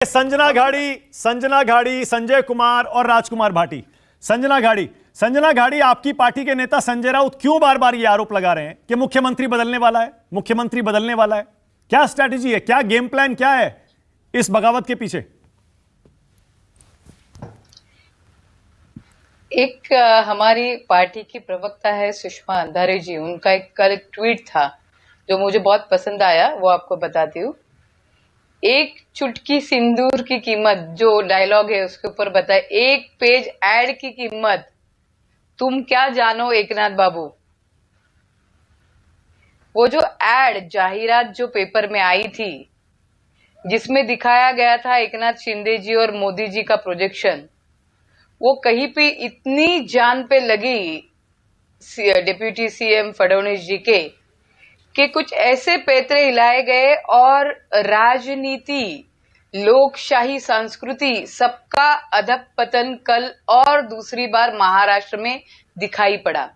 संजना घाड़ी, संजय कुमार और राजकुमार भाटी। संजना घाड़ी आपकी पार्टी के नेता संजय राउत क्यों बार बार ये आरोप लगा रहे हैं कि मुख्यमंत्री बदलने वाला है? क्या स्ट्रैटेजी है, क्या गेम प्लान क्या है इस बगावत के पीछे? एक हमारी पार्टी की प्रवक्ता है सुषमा अंधारे जी, उनका कल एक ट्वीट था जो मुझे बहुत पसंद आया, वो आपको बताती हूँ। एक चुटकी सिंदूर की कीमत, जो डायलॉग है उसके ऊपर बताए, एक पेज एड की कीमत तुम क्या जानो एकनाथ बाबू। वो जो एड जाहिरात जो पेपर में आई थी जिसमें दिखाया गया था एकनाथ शिंदे जी और मोदी जी का प्रोजेक्शन, वो कहीं पे इतनी जान पे लगी डिप्यूटी सीएम फडणवीस जी के कि कुछ ऐसे पैतरे हिलाए गए और राजनीति, लोकशाही संस्कृति, सबका अधपतन कल और दूसरी बार महाराष्ट्र में दिखाई पड़ा।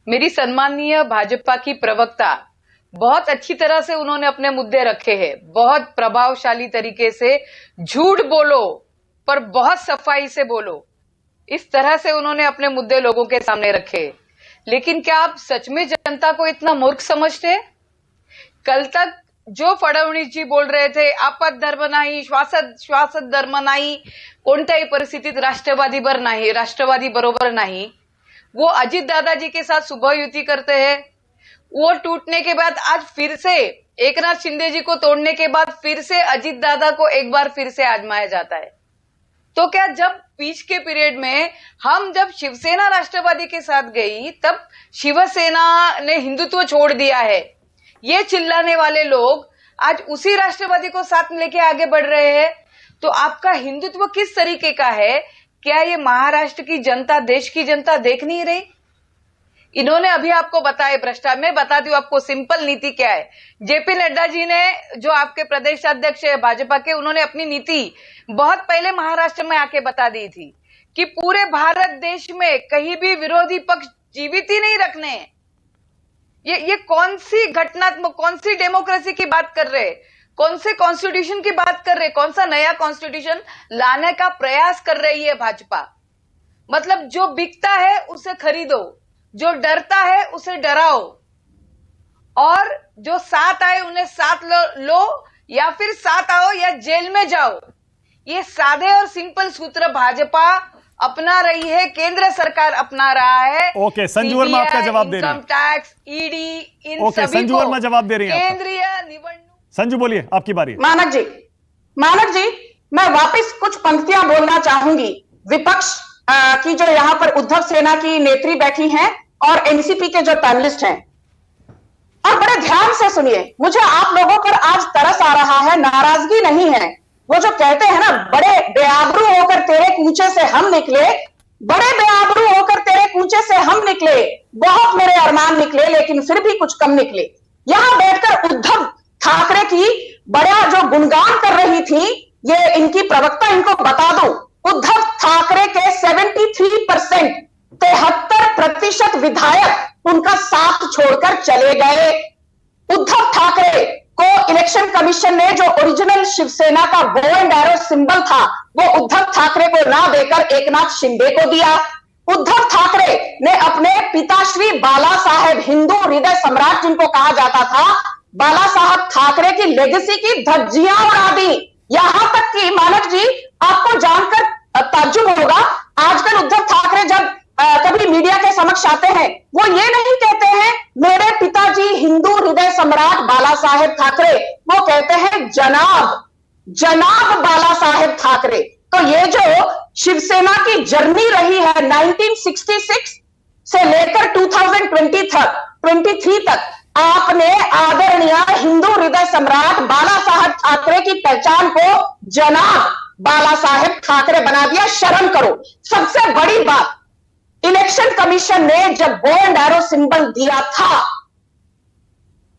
मेरी सम्माननीय भाजपा की प्रवक्ता बहुत अच्छी तरह से उन्होंने अपने मुद्दे रखे हैं, बहुत प्रभावशाली तरीके से झूठ बोलो पर बहुत सफाई से बोलो, इस तरह से उन्होंने अपने मुद्दे लोगों के सामने रखे। लेकिन क्या आप सच में जनता को इतना मूर्ख समझते हैं? कल तक जो फडणवीस जी बोल रहे थे, आपत धर्म नाही, श्वासत धर्म नाही, कोणत्याही परिस्थितीत राष्ट्रवादी बरोबर नहीं, वो अजित दादा जी के साथ सुबह युति करते हैं। वो टूटने के बाद आज फिर से एकनाथ शिंदे जी को तोड़ने के बाद फिर से अजित दादा को एक बार फिर से आजमाया जाता है। तो क्या जब बीच के पीरियड में जब शिवसेना राष्ट्रवादी के साथ गई तब शिवसेना ने हिंदुत्व छोड़ दिया है, ये चिल्लाने वाले लोग आज उसी राष्ट्रवादी को साथ लेके आगे बढ़ रहे हैं। तो आपका हिंदुत्व किस तरीके का है? क्या ये महाराष्ट्र की जनता, देश की जनता देख नहीं रही? इन्होंने अभी आपको बताया भ्रष्टाचार, मैं बताती हूँ आपको सिंपल नीति क्या है। जेपी नड्डा जी ने, जो आपके प्रदेश अध्यक्ष है भाजपा के, उन्होंने अपनी नीति बहुत पहले महाराष्ट्र में आके बता दी थी कि पूरे भारत देश में कहीं भी विरोधी पक्ष जीवित ही नहीं रखने हैं। ये कौन सी घटनात्मक, कौन सी डेमोक्रेसी की बात कर रहे, कौन से कॉन्स्टिट्यूशन की बात कर रहे, कौन सा नया कॉन्स्टिट्यूशन लाने का प्रयास कर रही है भाजपा? मतलब जो बिकता है उसे खरीदो, जो डरता है उसे डराओ, और जो साथ आए उन्हें साथ लो या फिर साथ आओ या जेल में जाओ। ये सादे और सिंपल सूत्र भाजपा अपना रही है, केंद्र सरकार अपना रहा है। ओके, संजू वर्मा आपका जवाब दे रही है। Income tax, ED, in okay, सभी संजू वर्मा जवाब दे रही है। केंद्रीय निवडणूक। संजू बोलिए, आपकी बारी है। मानक जी, मैं वापस कुछ पंक्तियां बोलना चाहूंगी। विपक्ष की जो यहाँ पर उद्धव सेना की नेत्री बैठी हैं और एनसीपी के जो पैनलिस्ट हैं, और बड़े ध्यान से सुनिए। मुझे आप लोगों पर आज तरस आ रहा है, नाराजगी नहीं है। वो जो कहते हैं ना, बड़े बेआबरू होकर तेरे कूचे से हम निकले, बड़े बेआबरू होकर तेरे कूचे से हम निकले, बहुत मेरे अरमान निकले लेकिन फिर भी कुछ कम निकले। यहां बैठकर उद्धव ठाकरे की बड़ा जो गुणगान कर रही थी ये इनकी प्रवक्ता, इनको बता दो, उद्धव ठाकरे के 73%, 73% विधायक उनका साथ छोड़कर चले गए। उद्धव ठाकरे को इलेक्शन कमीशन ने जो ओरिजिनल शिवसेना का बो एंड एरो सिंबल था वो उद्धव ठाकरे को ना देकर एकनाथ शिंदे को दिया। उद्धव ठाकरे ने अपने पिताश्री बाला साहेब, हिंदू हृदय सम्राट जिनको कहा जाता था, बाला साहब ठाकरे की लेगेसी की धज्जियां उड़ा दी। यहां तक कि मानक जी, आपको जानकर ताज्जुब होगा, आजकल उद्धव ठाकरे जब कभी मीडिया के समक्ष आते हैं, वो ये नहीं कहते हैं मेरे पिताजी हिंदू हृदय सम्राट बाला साहेब ठाकरे, वो कहते हैं जनाब बाला साहेब ठाकरे। तो ये जो शिवसेना की जर्नी रही है 1966 से लेकर 2023 तक, आपने आदरणीय हिंदू हृदय सम्राट बाला साहेब ठाकरे की पहचान को जनाब बाला साहेब ठाकरे बना दिया। शर्म करो। सबसे बड़ी बात, इलेक्शन कमीशन ने जब बो एंड एरो सिंबल दिया था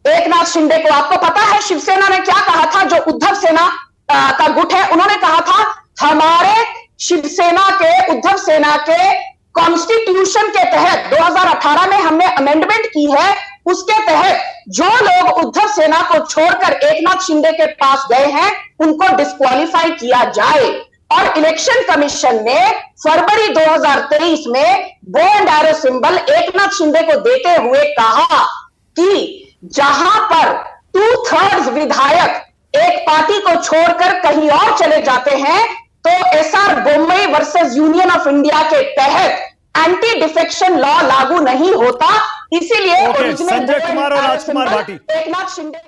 एकनाथ शिंदे को, आपको पता है शिवसेना ने क्या कहा था? जो उद्धव सेना का गुट है, उन्होंने कहा था हमारे शिवसेना के, उद्धव सेना के कॉन्स्टिट्यूशन के तहत 2018 में हमने अमेंडमेंट की है उसके तहत जो लोग उद्धव सेना को छोड़कर एकनाथ शिंदे के पास गए हैं उनको डिस्क्वालीफाई किया जाए। और इलेक्शन कमीशन ने फरवरी 2023 में bow and arrow symbol Eknath Shinde को देते हुए कहा कि जहां पर 2/3 विधायक एक पार्टी को छोड़कर कहीं और चले जाते हैं तो SR Bommai versus union of India के तहत एंटी डिफेक्शन लॉ लागू नहीं होता। इसीलिए संजय कुमार और राजकुमार भाटी एकनाथ शिंदे